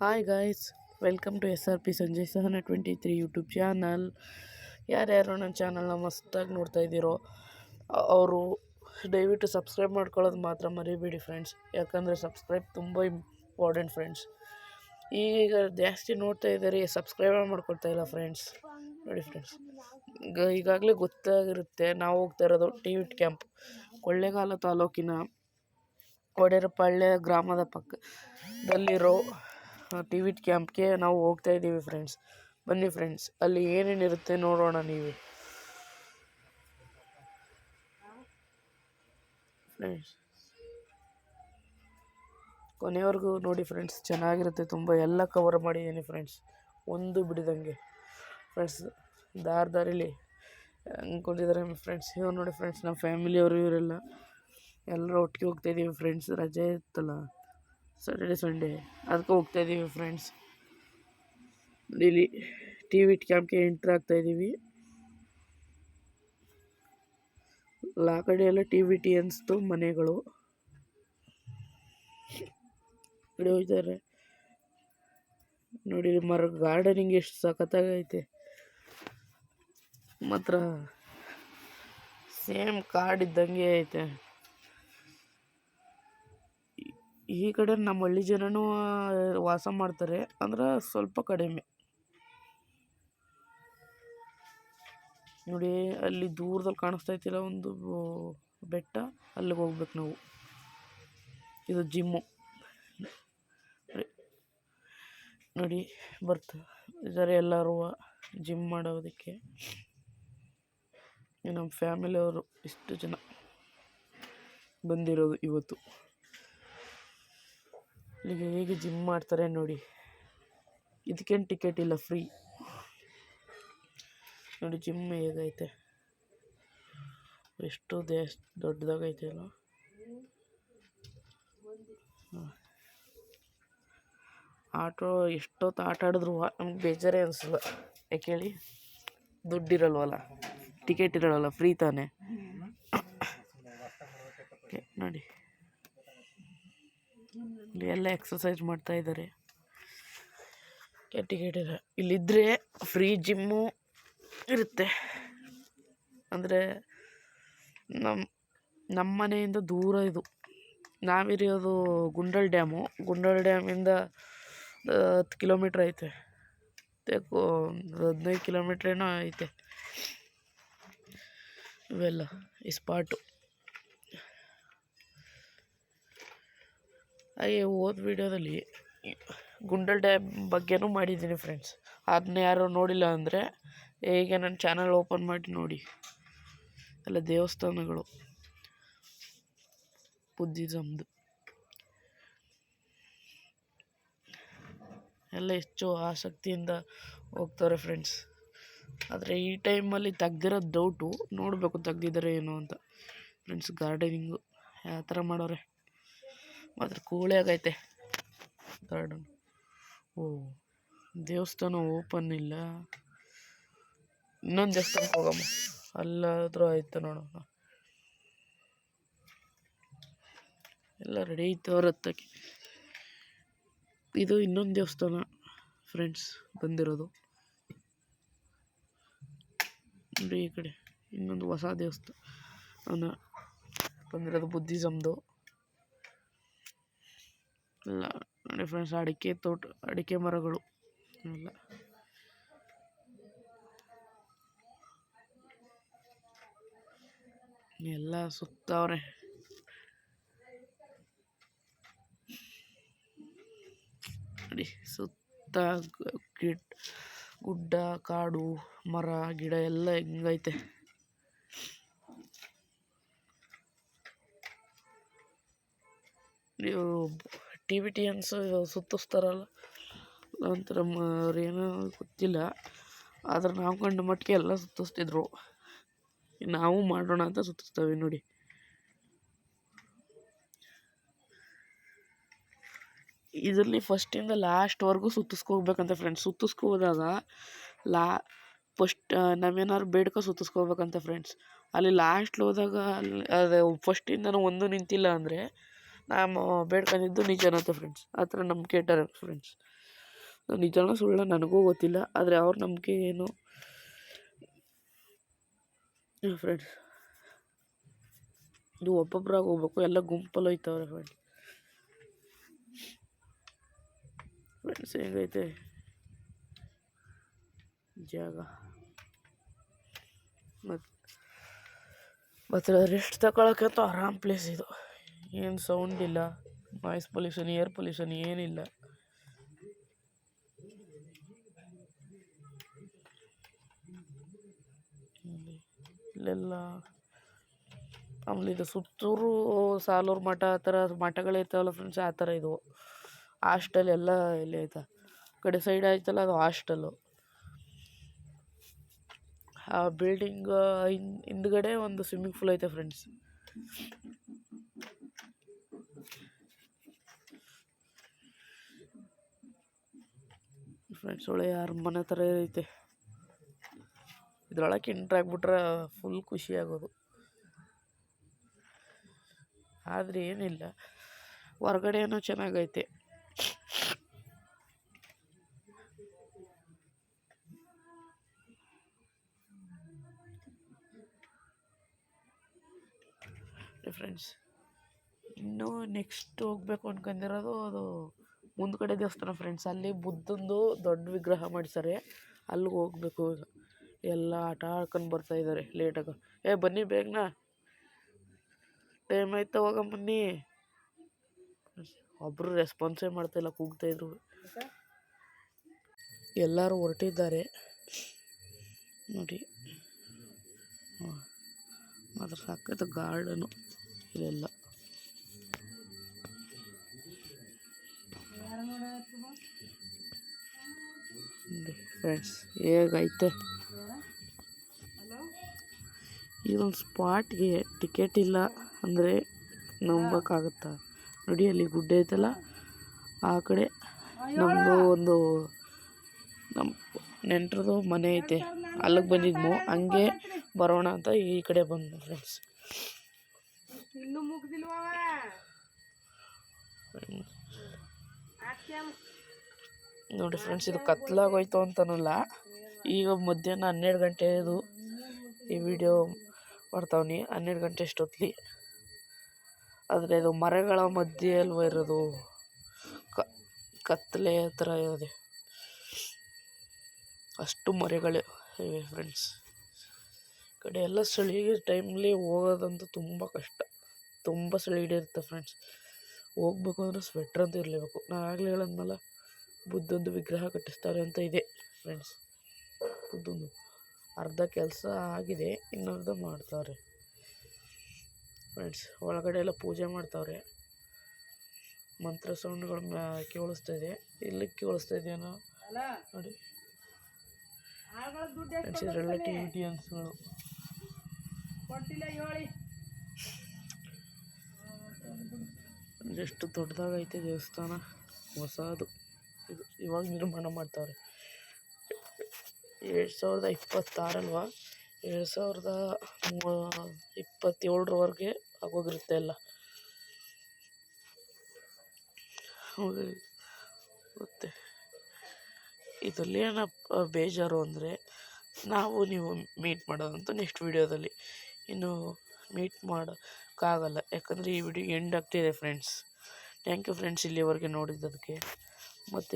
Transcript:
Hi guys, welcome to SRP Sanjay Sahana 23 YouTube channel. ಯಾರ್ಯಾರು ನನ್ನ ಚಾನಲ್ನ ಮಸ್ತಾಗಿ ನೋಡ್ತಾ ಇದ್ದೀರೋ ಅವರು ದಯವಿಟ್ಟು ಸಬ್ಸ್ಕ್ರೈಬ್ ಮಾಡ್ಕೊಳ್ಳೋದು ಮಾತ್ರ ಮರಿಬೇಡಿ ಫ್ರೆಂಡ್ಸ್. ಯಾಕಂದರೆ ಸಬ್ಸ್ಕ್ರೈಬ್ ತುಂಬ ಇಂಪಾರ್ಟೆಂಟ್ ಫ್ರೆಂಡ್ಸ್. ಈಗ ಜಾಸ್ತಿ ನೋಡ್ತಾ ಇದ್ದಾರೆ, ಸಬ್ಸ್ಕ್ರೈಬ್ ಮಾಡ್ಕೊಳ್ತಾ ಇಲ್ಲ ಫ್ರೆಂಡ್ಸ್. ನೋಡಿ ಫ್ರೆಂಡ್ಸ್, ಈಗಾಗಲೇ ಗೊತ್ತಾಗಿರುತ್ತೆ, ನಾವು ಹೋಗ್ತಾ ಇರೋದು TVT ಕ್ಯಾಂಪ್, ಕೊಳ್ಳೇಗಾಲ ತಾಲೂಕಿನ ಒಡೆರಪಾಳ್ಯ ಗ್ರಾಮದ ಪಕ್ಕದಲ್ಲಿರೋ TVT ಕ್ಯಾಂಪ್ಗೆ ನಾವು ಹೋಗ್ತಾ ಇದ್ದೀವಿ ಫ್ರೆಂಡ್ಸ್. ಬನ್ನಿ ಫ್ರೆಂಡ್ಸ್, ಅಲ್ಲಿ ಏನೇನಿರುತ್ತೆ ನೋಡೋಣ. ನೀವು ಫ್ರೆಂಡ್ಸ್ ಕೊನೆಯವರೆಗೂ ನೋಡಿ ಫ್ರೆಂಡ್ಸ್, ಚೆನ್ನಾಗಿರುತ್ತೆ. ತುಂಬ ಎಲ್ಲ ಕವರ್ ಮಾಡಿದ್ದೀನಿ ಫ್ರೆಂಡ್ಸ್, ಒಂದು ಬಿಡಿದಂಗೆ ಫ್ರೆಂಡ್ಸ್. ದಾರಿಲಿ ಅಂದ್ಕೊಂಡಿದ್ದಾರೆ ಫ್ರೆಂಡ್ಸ್. ಇವ್ರು ನೋಡಿ ಫ್ರೆಂಡ್ಸ್, ನಮ್ಮ ಫ್ಯಾಮಿಲಿಯವರು ಇವರೆಲ್ಲ ಎಲ್ಲರೂ ಒಟ್ಟಿಗೆ ಹೋಗ್ತಾಯಿದ್ದೀವಿ ಫ್ರೆಂಡ್ಸ್. ರಜೆ ಇತ್ತಲ್ಲ, ಸ್ಯಾಟರ್ಡೆ ಸಂಡೇ, ಅದಕ್ಕೆ ಹೋಗ್ತಾಯಿದ್ದೀವಿ ಫ್ರೆಂಡ್ಸ್. ಇಲ್ಲಿ TVT ಕ್ಯಾಂಪ್ಗೆ ಎಂಟ್ರ್ ಆಗ್ತಾಯಿದ್ದೀವಿ. ಆ ಕಡೆ ಎಲ್ಲ TVT ಅನಿಸ್ತು ಮನೆಗಳು ಕಡೆ ಹೋಗ್ತಾರೆ ನೋಡಿ. ಮರ ಗಾರ್ಡನಿಂಗ್ ಎಷ್ಟು ಸಖತ್ತಾಗೈತೆ ಮಾತ್ರ, ಸೇಮ್ ಕಾಡಿದ್ದಂಗೆ ಐತೆ. ಈ ಕಡೆ ನಮ್ಮ ಹಳ್ಳಿ ಜನನೂ ವಾಸ ಮಾಡ್ತಾರೆ, ಅಂದ್ರೆ ಸ್ವಲ್ಪ ಕಡಿಮೆ. ನೋಡಿ ಅಲ್ಲಿ ದೂರದಲ್ಲಿ ಕಾಣಿಸ್ತಾ ಇತ್ತಿಲ್ಲ ಒಂದು ಬೆಟ್ಟ, ಅಲ್ಲಿಗೆ ಹೋಗ್ಬೇಕು ನಾವು. ಇದು ಜಿಮ್ಮು ನೋಡಿ, ಇದ್ದಾರೆ ಎಲ್ಲರೂ ಜಿಮ್ ಮಾಡೋದಕ್ಕೆ. ನಮ್ಮ ಫ್ಯಾಮಿಲಿಯವರು ಇಷ್ಟು ಜನ ಬಂದಿರೋದು ಇವತ್ತು. ಇಲ್ಲಿಗೆ ಹೇಗೆ ಜಿಮ್ ಮಾಡ್ತಾರೆ ನೋಡಿ. ಇದಕ್ಕೇನು ಟಿಕೆಟ್ ಇಲ್ಲ, ಫ್ರೀ. ನೋಡಿ ಜಿಮ್ ಹೇಗೈತೆ, ಎಷ್ಟು ದೊಡ್ಡದಾಗೈತೆ ಅಲ್ಲ. ಎಷ್ಟೊತ್ತು ಆಟ ಆಡಿದ್ರು ನಮ್ಗೆ ಬೇಜಾರೇ ಅನಿಸಲ್ಲ. ಯಾಕೆ ಹೇಳಿ, ದುಡ್ಡಿರಲ್ವಲ್ಲ, ಟಿಕೆಟ್ ಇರಲ್ವಲ್ಲ, ಫ್ರೀ ತಾನೇ. ನೋಡಿ ಇಲ್ಲಿ ಎಲ್ಲ ಎಕ್ಸಸೈಸ್ ಮಾಡ್ತಾ ಇದ್ದಾರೆ. ಟಿಕೆಟ್ ಇಲ್ಲ, ಇಲ್ಲಿದ್ದರೆ ಫ್ರೀ ಜಿಮ್ಮು ಇರುತ್ತೆ. ಅಂದರೆ ನಮ್ಮ ಮನೆಯಿಂದ ದೂರ ಇದು. ನಾವಿರೋದು ಗುಂಡಲ್ ಡ್ಯಾಮಿಂದ 10 ಕಿಲೋಮೀಟ್ರ್ ಐತೆ, 15 ಕಿಲೋಮೀಟ್ರ್ ಏನೋ ಐತೆ ಇವೆಲ್ಲ ಈ ಸ್ಪಾಟು. ಹಾಗೆ ಹೋದ ವೀಡಿಯೋದಲ್ಲಿ ಗುಂಡಲ್ ಡ್ಯಾಮ್ ಬಗ್ಗೆನೂ ಮಾಡಿದ್ದೀನಿ ಫ್ರೆಂಡ್ಸ್. ಅದನ್ನ ಯಾರು ನೋಡಿಲ್ಲ ಅಂದರೆ ಈಗ ನನ್ನ ಚಾನಲ್ ಓಪನ್ ಮಾಡಿ ನೋಡಿ. ಎಲ್ಲ ದೇವಸ್ಥಾನಗಳು ಬುದ್ಧಿಸಮ್ದು ಎಲ್ಲ ಹೆಚ್ಚು ಆಸಕ್ತಿಯಿಂದ ಹೋಗ್ತಾರೆ ಫ್ರೆಂಡ್ಸ್. ಆದರೆ ಈ ಟೈಮಲ್ಲಿ ತೆಗ್ದಿರೋದು ಡೌಟು, ನೋಡಬೇಕು ತೆಗ್ದಿದ್ದಾರೆ ಏನು ಅಂತ ಫ್ರೆಂಡ್ಸ್. ಗಾರ್ಡನಿಂಗು ಯಾವ ಥರ ಮಾಡೋರೆ ಮಾತ್ರ ಕೂಳೆಯಾಗೈತೆ ಗಾರ್ಡನ್. ದೇವಸ್ಥಾನ ಓಪನ್ ಇಲ್ಲ, ಇನ್ನೊಂದು ದೇವಸ್ಥಾನಕ್ಕೆ ಹೋಗಮ್ಮ, ಅಲ್ಲಾದರೂ ಆಯ್ತು ನೋಡೋಣ. ಎಲ್ಲ ರೆಡಿ ಐತೆ ಹತ್ತಕ್ಕೆ. ಇದು ಇನ್ನೊಂದು ದೇವಸ್ಥಾನ ಫ್ರೆಂಡ್ಸ್ ಬಂದಿರೋದು. ನೋಡಿ ಈ ಕಡೆ ಇನ್ನೊಂದು ಹೊಸ ದೇವಸ್ಥಾನ ಬಂದಿರೋದು, ಬುದ್ಧಿಸಮ್ದು. ಎಲ್ಲ ನೋಡಿ ಫ್ರೆಂಡ್ಸ್, ಅಡಿಕೆ ಮರಗಳು ಎಲ್ಲ ಸುತ್ತವ್ರೆ. ನೋಡಿ ಸುತ್ತ ಗುಡ್ಡ, ಕಾಡು, ಮರ, ಗಿಡ ಎಲ್ಲ ಹೆಂಗೈತೆ. ನೀವು TVT ಸುತ್ತಿಸ್ತಾರಲ್ಲ ಒಂಥರ ಏನೋ ಗೊತ್ತಿಲ್ಲ, ಆದ್ರೆ ನಾವು ಕಂಡು ಮಟ್ಟಿಗೆ ಎಲ್ಲ ಸುತ್ತಿಸ್ತಿದ್ರು. ನಾವು ಮಾಡೋಣ ಅಂತ ಸುತ್ತಿಸ್ತೇವೆ ನೋಡಿ. ಇದರಲ್ಲಿ ಫಸ್ಟಿಂದ ಲಾಸ್ಟ್ವರೆಗೂ ಸುತ್ತಿಸ್ಕೋಬೇಕಂತ ಫ್ರೆಂಡ್ಸ್. ಸುತ್ತಿಸ್ಕೋದಾಗ ಫಸ್ಟ್ ನಾವೇನಾದ್ರು ಬೇಡ್ಕೊ ಸುತ್ತಿಸ್ಕೋಬೇಕಂತ ಫ್ರೆಂಡ್ಸ್. ಅಲ್ಲಿ ಲಾಸ್ಟ್ಲಿ ಹೋದಾಗ ಅದು ಫಸ್ಟಿಂದನೂ ಒಂದು ನಿಂತಿಲ್ಲ ಅಂದರೆ ನಾವು ಬೇಡ್ಕೊಂಡಿದ್ದು ನಿಜನಂತೆ ಫ್ರೆಂಡ್ಸ್. ಆ ಥರ ನಂಬಿಕೆ ಇಟ್ಟಾರೆ ಫ್ರೆಂಡ್ಸ್. ನಿಜನೋ ಸುಳ್ಳ ನನಗೂ ಗೊತ್ತಿಲ್ಲ, ಆದರೆ ಅವ್ರ ನಂಬಿಕೆ ಏನು ಫ್ರೆಂಡ್ಸ್. ಇದು ಒಬ್ಬೊಬ್ಬರಾಗಿ ಹೋಗ್ಬೇಕು, ಎಲ್ಲ ಗುಂಪಲ್ಲಿ ಹೋಯ್ತವ್ರೆ ಫ್ರೆಂಡ್ಸ್. ಹೇಗೈತೆ ಜಾಗ, ಮತ್ತು ರೆಸ್ಟ್ ತಗೊಳಕ್ಕಂತೂ ಆರಾಮ್ ಪ್ಲೇಸ್ ಇದು. ಏನು ಸೌಂಡ್ ಇಲ್ಲ, ನಾಯ್ಸ್ ಪೊಲ್ಯೂಷನ್, ಏರ್ ಪೊಲ್ಯೂಷನ್ ಏನಿಲ್ಲ. ಇಲ್ಲೆಲ್ಲ ಆಮೇಲೆ ಇದು ಸುತ್ತೂರು ಸಾಲೂರು ಮಠ ಆ ಥರ ಮಠಗಳಿರ್ತಾವಲ್ಲ ಫ್ರೆಂಡ್ಸ್, ಆ ಥರ ಇದು ಹಾಸ್ಟೆಲ್ ಎಲ್ಲ ಇಲ್ಲಿ ಆಯ್ತಾ. ಕಡೆ ಸೈಡ್ ಆಯ್ತಲ್ಲ ಅದು ಹಾಸ್ಟೆಲ್ಲು. ಆ ಬಿಲ್ಡಿಂಗ್ ಹಿಂದ್ಗಡೆ ಒಂದು ಸ್ವಿಮ್ಮಿಂಗ್ ಪೂಲ್ ಐತೆ ಫ್ರೆಂಡ್ಸ್. ಒಳ್ಳೆ ಅರಮನೆ ಥರ ಐತೆ. ಇದ್ರೊಳಗೆ ಎಂಟ್ರ್ ಆಗ್ಬಿಟ್ರೆ ಫುಲ್ ಖುಷಿ ಆಗೋದು. ಆದರೆ ಏನಿಲ್ಲ, ಹೊರಗಡೆ ಏನೋ ಚೆನ್ನಾಗೈತೆ. ಫ್ರೆಂಡ್ಸ್, ಇನ್ನೂ ನೆಕ್ಸ್ಟ್ ಹೋಗ್ಬೇಕು ಅನ್ಕೊಂಡಿರೋದು ಅದು ಮುಂದ್ಗಡೆ ದೇವಸ್ಥಾನ ಫ್ರೆಂಡ್ಸ್. ಅಲ್ಲಿ ಬುದ್ಧಂದು ದೊಡ್ಡ ವಿಗ್ರಹ ಮಾಡಿದ್ದಾರೆ, ಅಲ್ಲಿಗೆ ಹೋಗ್ಬೇಕು. ಎಲ್ಲ ಆಟ ಆಡ್ಕೊಂಡು ಬರ್ತಾಯಿದ್ದಾರೆ ಲೇಟಾಗ. ಬನ್ನಿ ಬೇಗನಾ, ಟೈಮ್ ಆಯ್ತಾ, ಹೋಗ ಬನ್ನಿ. ಒಬ್ಬರು ರೆಸ್ಪಾನ್ಸೇ ಮಾಡ್ತಾಯಿಲ್ಲ, ಕೂಗ್ತಾಯಿದ್ರು. ಎಲ್ಲರೂ ಹೊರಟಿದ್ದಾರೆ ನೋಡಿ. ಮಾತ್ರ ಸಾಕೈತೆ ಗಾರ್ಡನು ಇಲ್ಲೆಲ್ಲ. ನೋಡಿ ಫ್ರೆಂಡ್ಸ್ ಹೇಗೈತೆ. ಇದೊಂದು ಸ್ಪಾಟ್ಗೆ ಟಿಕೆಟ್ ಇಲ್ಲ ಅಂದರೆ ನಂಬೋಕ್ಕಾಗುತ್ತಾ? ನೋಡಿ ಅಲ್ಲಿ ಗುಡ್ಡ ಐತಲ್ಲ, ಆ ಕಡೆ ನಮ್ಮದು ಒಂದು ನಮ್ಮ ನೆಂಟ್ರದು ಮನೆ ಐತೆ, ಅಲ್ಲಿಗೆ ಬಂದಿದ್ವು. ಹಂಗೆ ಬರೋಣ ಅಂತ ಈ ಕಡೆ ಬಂದು ಫ್ರೆಂಡ್ಸ್. ನೋಡಿ ಫ್ರೆಂಡ್ಸ್, ಇದು ಕತ್ಲಾಗೋಯ್ತು ಅಂತನಲ್ಲ, ಈಗ ಮಧ್ಯಾಹ್ನ 12 ಗಂಟೆದು ಈ ವಿಡಿಯೋ ಮಾಡ್ತಾವ್ನಿ. 12 ಗಂಟೆ ಅಷ್ಟೊತ್ತಲಿ. ಆದರೆ ಅದು ಮರಗಳ ಮಧ್ಯೆ ಅಲ್ವ ಇರೋದು, ಕತ್ತಲೆ ಥರ ಇದೆ, ಅಷ್ಟು ಮರಗಳು ಇವೆ ಫ್ರೆಂಡ್ಸ್. ಕಡೆ ಎಲ್ಲ ಚಳಿ ಟೈಮ್ಲಿ ಹೋಗೋದಂತೂ ತುಂಬ ಕಷ್ಟ, ತುಂಬ ಚಳಿ ಹಿಡಿಯುತ್ತೆ ಫ್ರೆಂಡ್ಸ್. ಹೋಗ್ಬೇಕು ಅಂದರೆ ಸ್ವೆಟ್ರ್ ಅಂತ ಇರಲೇಬೇಕು. ನಾನು ಆಗಲೇ ಹೇಳೋದ್ನಲ್ಲ, ಬುದ್ಧಂದು ವಿಗ್ರಹ ಕಟ್ಟಿಸ್ತಾರೆ ಅಂತ ಇದೆ ಫ್ರೆಂಡ್ಸ್. ಬುದ್ಧಂದು ಅರ್ಧ ಕೆಲಸ ಆಗಿದೆ, ಇನ್ನರ್ಧ ಮಾಡ್ತಾರೆ ಫ್ರೆಂಡ್ಸ್. ಒಳಗಡೆ ಎಲ್ಲ ಪೂಜೆ ಮಾಡ್ತಾವ್ರೆ. ಮಂತ್ರ ಸೌಂಡ್ಗಳು ಕೇಳಿಸ್ತಾ ಇದೆ. ಇಲ್ಲಿ ಕೇಳಿಸ್ತಾ ಇದೆಯೇನೋ ನೋಡಿ ಫ್ರೆಂಡ್ಸ್. ಇದರೆಲ್ಲ ಟಿವಿಟಿಯನ್ಸ್ಗಳು. ಎಷ್ಟು ದೊಡ್ಡದಾಗೈತೆ ದೇವಸ್ಥಾನ, ಹೊಸದು ಇದು. ಇವಾಗ ನಿರ್ಮಾಣ ಮಾಡ್ತಾವ್ರೆ. 2026 ಅಲ್ವಾ, 2027ರವರೆಗೆ ಆಗೋಗಿರುತ್ತೆ ಎಲ್ಲ. ಮತ್ತು ಇದರಲ್ಲಿ ಏನಪ್ಪ ಬೇಜಾರು ಅಂದರೆ, ನೀವು ಮೀಟ್ ಮಾಡೋದಂತೂ ನೆಕ್ಸ್ಟ್ ವೀಡಿಯೋದಲ್ಲಿ. ಇನ್ನು ಮೀಟ್ ಮಾಡೋಕ್ಕಾಗಲ್ಲ, ಯಾಕಂದರೆ ಈ ವಿಡಿಯೋ ಎಂಡ್ ಆಗ್ತಿದೆ ಫ್ರೆಂಡ್ಸ್. ಥ್ಯಾಂಕ್ ಯು ಫ್ರೆಂಡ್ಸ್, ಇಲ್ಲಿವರೆಗೆ ನೋಡಿದ್ದದಕ್ಕೆ. ಮತ್ತು